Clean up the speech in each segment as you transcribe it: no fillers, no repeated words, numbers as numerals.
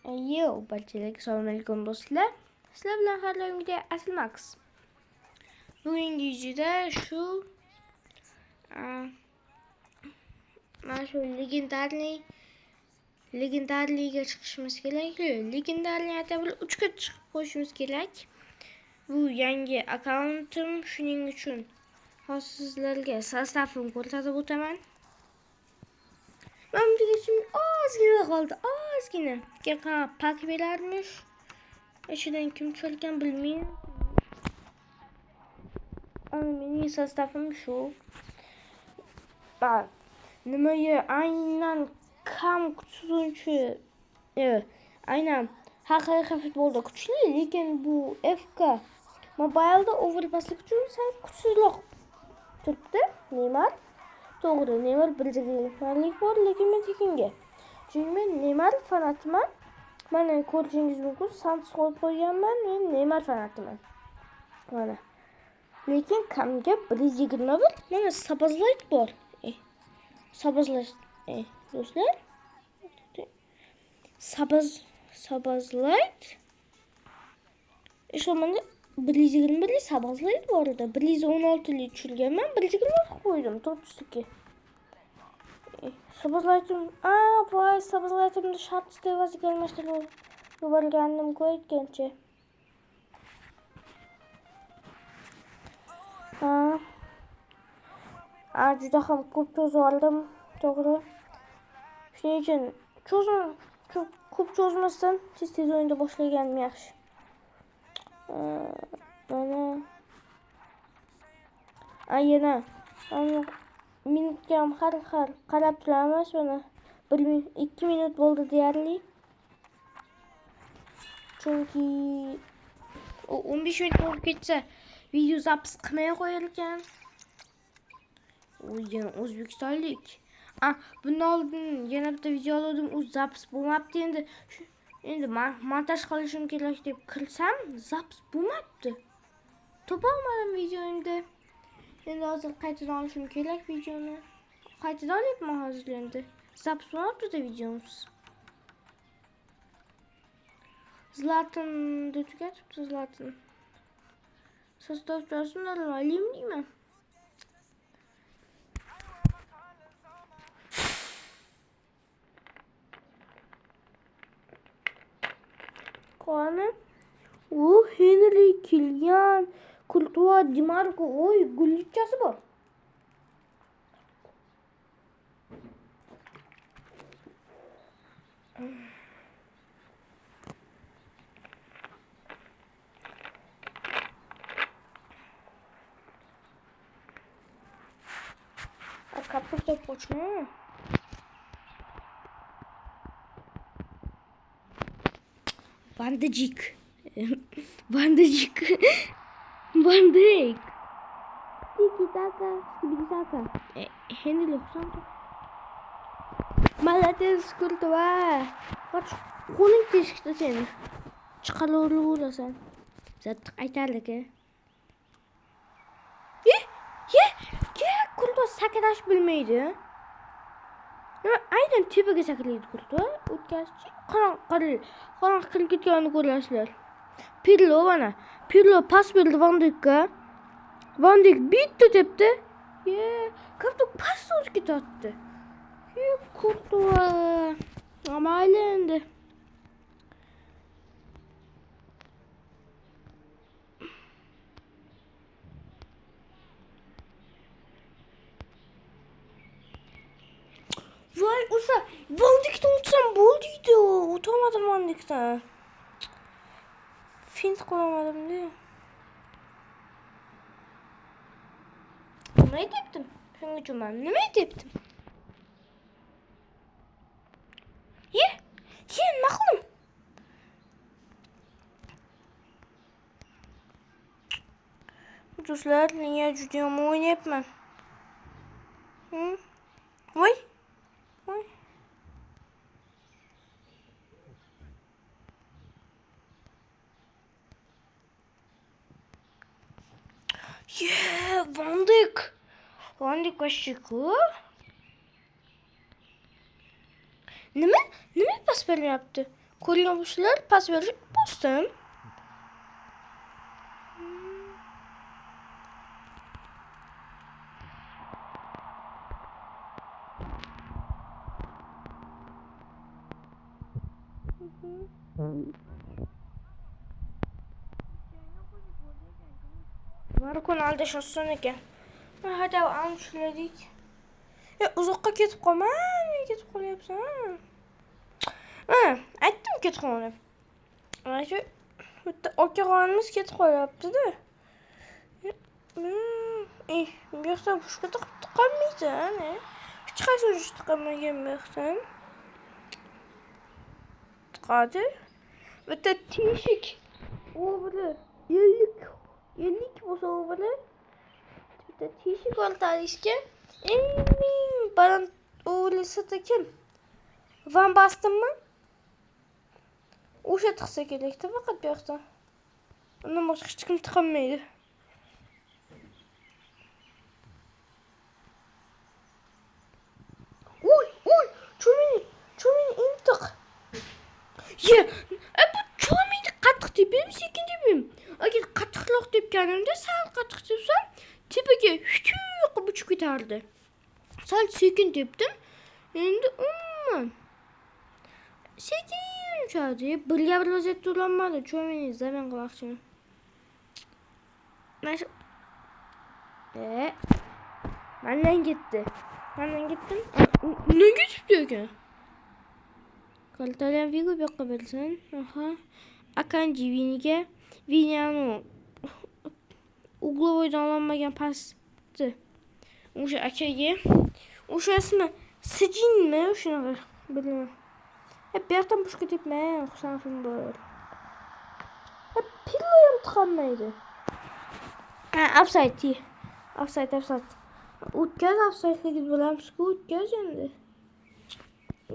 Barchalarga assalomu alaykum do'stlar. Sizlar bilan har doimgidek Asl Max. Bugungi videoda mana shu legendarliga chiqishimiz kerak. Legendarli atabili 3 ga chiqib qo'yishimiz kerak. Bu yangi akkauntim, shuning uchun hozir sizlarga sostavini ko'rsatib o'taman. Ben bir şimdi ozgina qoldi, ozgina. Keyin pak berarmish. İçinden kim chiqargan bilmayman. Mening sostavim shu. Bak, nimaga aynan kam kuchsizunchi, aynan haqiqiy futbolda kuchli, lekin bu FK Mobile'da overpasslik uchun sal kuchsizroq turibdi. Neymar to'g'ri, Neymar bildirganlik bor, lekin men tekinga. Chunki men Neymar fanatiman. Mana ko'rishingiz mumkin, Santos qo'yib qo'yganman, men Neymar fanatiman. Mana. Lekin kamga 121, mana Sabazlayt bor. Sabazlayt, do'stlar. Sabazlayt. Mana 121 Sabazlayt bor edi. 116 lik tushirganman, 120 qo'ydim, 402. Sabazlaytim. Voy, Sabazlaytimni shartsiz evaziga almashtirib yuborganim ko'ygancha. Juda ham ko'p cho'zib oldim, to'g'ri. Shuning uchun ko'p cho'zmasdan tez o'yinda boshlaganim yaxshi. Mana yana minutga ham har qarab turamiz. Mana 2 minut bo'ldi deyarli. Chunki 15 minut bo'lib ketsa video zapis qilmay qo'yar ekan. Yana o'zbekistonlik. Bundan oldin yana bitta video oldim, u zapis bo'lmabdi. Endi montaj qilishim kerak deb kirsam, zapis bo'lmabdi. Topolmadim videomda. Endi hozir qaytadan olishim kerak videoni. Qaytadan olyapman hozir endi. Zapis bo'lmabdi videomiz. Zlatan tugatibdi, Zlatan. Sostav chosmlar olayim deyman. Qani? Henry Kylian, Courtois, Di Marco, gullichasi bor. Kapı top açma. Bandicik. Bandicik. Bandik. Tiki-taka. Tiki-taka. Henry 90. Молодец, Courtois. Kaç qo'ling teshikda seni. Chiqaraverasan. Zatta aytarlik. Courtois sakrash bilmaydi. Aynan tepaga sakraydi Courtois. O'tkazchi qanaqa qilib ketganini ko'rasizlar. Pirlo mana. Pirlo pas berdi Van Dijkka. Van Dijk bitta tepdi. Kapta pas o'tib ketdi. Courtois. Mayli endi. Voy, Van Dijk'ten uçsam bo'ldiydi. O'tamadim Van Dijk'ten. Fint qilamadim de. Nima debdim? Shunga uchun men nima debdim? Nima qildim? Do'stlar, menga juda yomon o'ynayapman. Voy. Van Dijk вообще Nima pas beryapti? Ko'rgan bo'lsanglar, pas berish bosdim. Markon aldashsin ekan. Hadi anshuladik. Uzoqqa ketib qolma. Nega ketib qolyapsan? Aytdim ketib qolma. Mana shu bitta okaxonimiz ketib qolyapti-da. Bu yoqda boshqa tiqolmaysan, hech qaysi uchi tiqolmagan bu yoqdan. Tiqadi. Bitta teshik. U biri 50 bo'lsa u biri. Bitta teshik oltalishga. Baland o'g'lisi kim? Van Bastenmi? O'sha tiqsa kerakda faqat bu yoqdan. Undan boshqa hech kim tiqolmaydi. Cho'mini intiq. Bu cho'mini qattiq tepim, sekin tepim. Agar qattiqroq tepganimda, sal qattiq tepsam, tepaga qilib uchib ketardi. Sal sekin tepdim. Endi umuman sekin uchadi. Birga bir vaziyatda turolmadi. Cho'mini zamin qilmoqchiman. Mendan ketdi. Nega ketibdi ekan? Kaltalan Vigo bu yoqqa bersin. Akanji Viniga Vinyani uglovoydan olinmagan pasti. O'sha akaga. O'sha ismi Sijinmi? Shunaqa bilmayman. Bu yoqdan boshqa tepma, Husanfim bor. Pillo ham tiqolmaydi. Offside. O'tkaz offside'ligini bilamiz-ku, o'tkaz endi.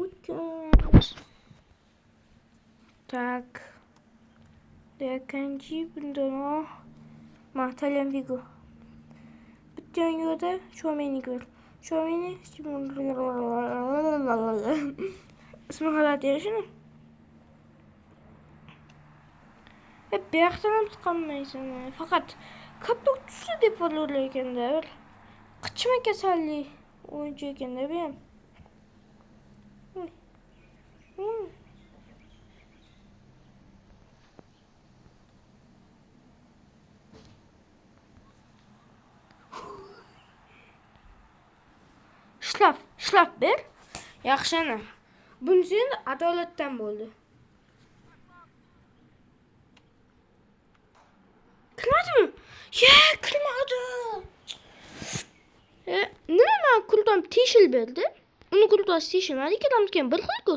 O'tkaz. Tak. Akanji bundan Mahtalyan Vigo. Bitta yo'da Cho'mini ko'r. Cho'mini ismi g'alati shuni. Bu yoqdan ham tiqolmaysan. Faqat katta tusi deb o'ylar ekanda. Qichma kasallik o'yinchi ekanda bu ham. Shlaf ber. Yaxshi ana. Bunisi endi adolatdan bo'ldi. Kirmadimi? Kirmadi. Nima men kultam teshil berdi? Uni kultasi teshilmadi, ikkalamizga bir xil-ku.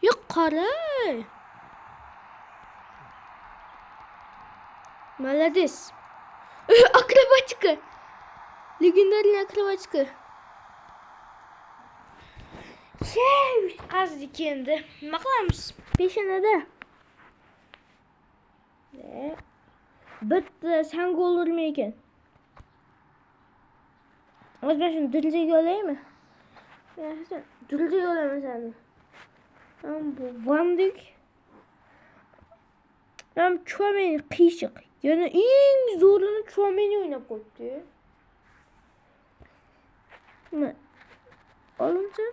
Yo'q, qalay. Молодец. Akrobatika. Legendarniy akrobatika. Qazdik endi. Nima qilamiz? Peshanada. Bitta sen gol urmay ekan. Hozir shuni diljiga olaymi? Yaxshi, diljiga olaman seni. Bu Vandik. Cho'mini qiyshiq. Yana eng zo'rini Cho'mini o'ynab qo'yibdi. Nima? Olimcha?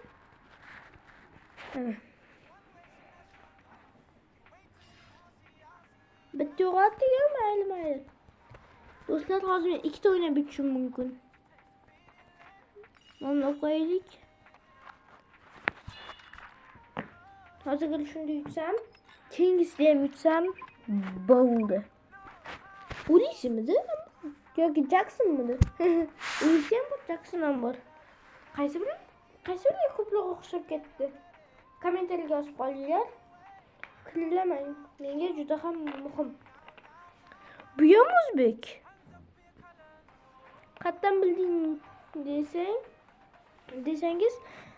Bitta yo'qotdik, mayli. Do'stlar, hozir men ikkita o'ynab bitishim mumkin. Mana qo'yaylik. Hozir shunday yutsam, keyingisida ham yutsam bo'ldi. Ulisimidi? Yoki Jacksonmidi? Ulisi ham bor, Jackson ham bor. Qaysi biri ko'proq o'xshab ketdi? Kommentariyaga yozib qolinglar. Kirlamang. Menga juda ham muhim. Bu ham o'zbek. Qatdan bilding desangiz,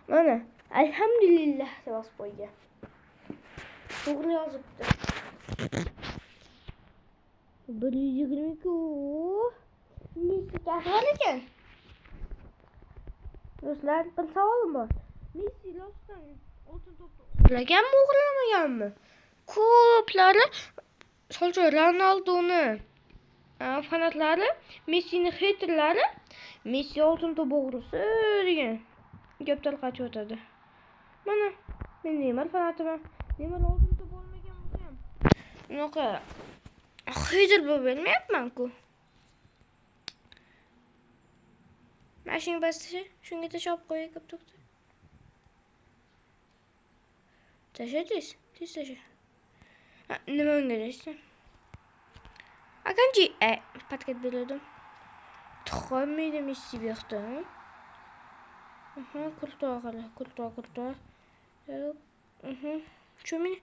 mana alhamdulillah deb yozib qo'ygan. To'g'ri yozibdi. 122. Messi kasal ekan. Do'stlar, bir savolim bor. Messi losdan oltin to'pni uxlaganmi, uxlamaganmi? Ko'plari solcha Ronaldoni fanatlari, Messini haterlari Messi oltin to'p o'g'risi degan gap tarqatib o'tadi. Mana men Neymar fanatiman. Neymar oltin to'p olmagan bo'lsa ham unaqa hater bo'lib bermayapman-ku. Mashina bastı, shunga tashab qo'yay kaptokda. Tasha tez tasha. Nima o'ynaysan? Akanji, patkat berdim. Tuxamiydi Messi bu yoqda. Kurtoa. Cho'mini.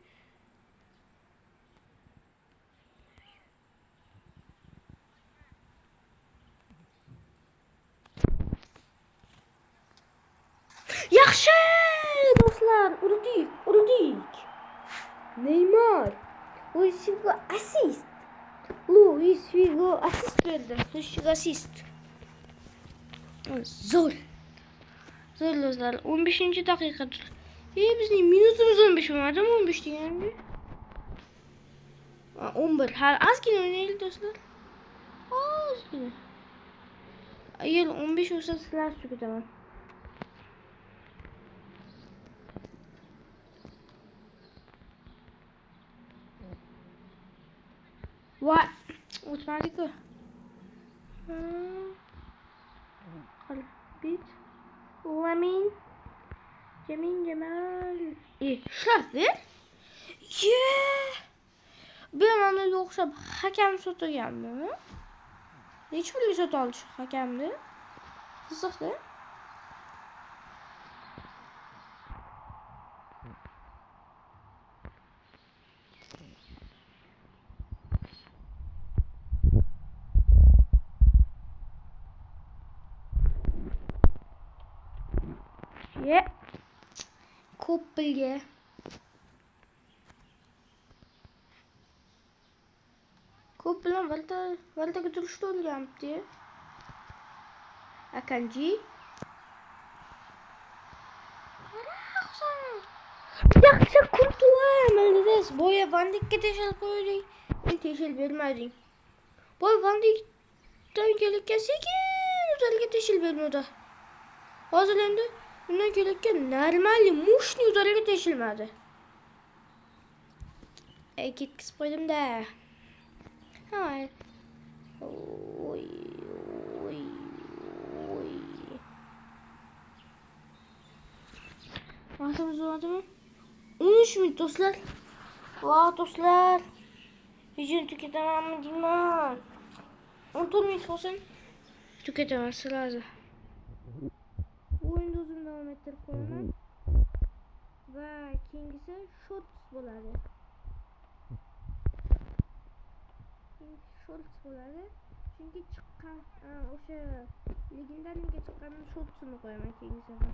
Yaxshi do'stlar, urdik. Neymar. Luis Figo assist berdi. Assist. Zo'r do'stlar, 15-daqiqa. Bizning minutimiz 15 bo'lmadimi? 15 deganda. 11. Hali ozgina o'ynaylik do'stlar. Ozgina. Ayol 15 bo'lsa sizlar ketaman. What? O'tmadi-ku. Bit. Lamin. Jamal. Shular. Ben ona o'xshab hakam so'taganmi? Necha pulga sota oldi shu hakamni? Qiziqda. Ko'p pulga. Ko'p bilan valtaga turishda o'lganibdi. Akanji. Yaxshi Kurtoa Maldes. Boya Van Dijkka teshil qo'ydik. Teshil bermading. Boy Van Dijkdan kelayotgan sekin o'zalga teshil bermadi. Hozir endi undan kelayotgan normalniy mushni o'zalga teshilmadi. Ketkizib qo'ydim-da. Hay. Oy. Vaqtimiz bo'lmadimi? 13 minut do'stlar. Do'stlar. Videoni tugatamanmi deyman. 14 minut bo'lsin. Tugataman sizlarni. O'yinni o'zim davom ettirib qo'yaman. Va keyingisi shorts bo'ladi. Chunki chiqqan o'sha legendarniga chiqqan shortsini qo'yaman keyingi safar.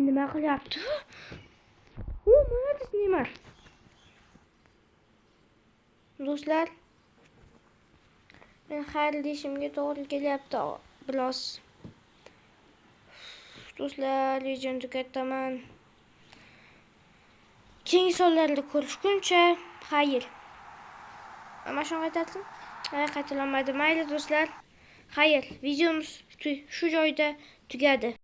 Nima qilyapti? Молодец Neymar. Do'stlar, men xayr deyishimga to'g'ri kelyapti biroz. Do'stlar, videoni tugataman. Keyingi sonlarda ko'rishguncha xayr. Mana shunga aytadim. Qaytarilmadi. Mayli do'stlar. Xayr. Videomiz shu joyda tugadi.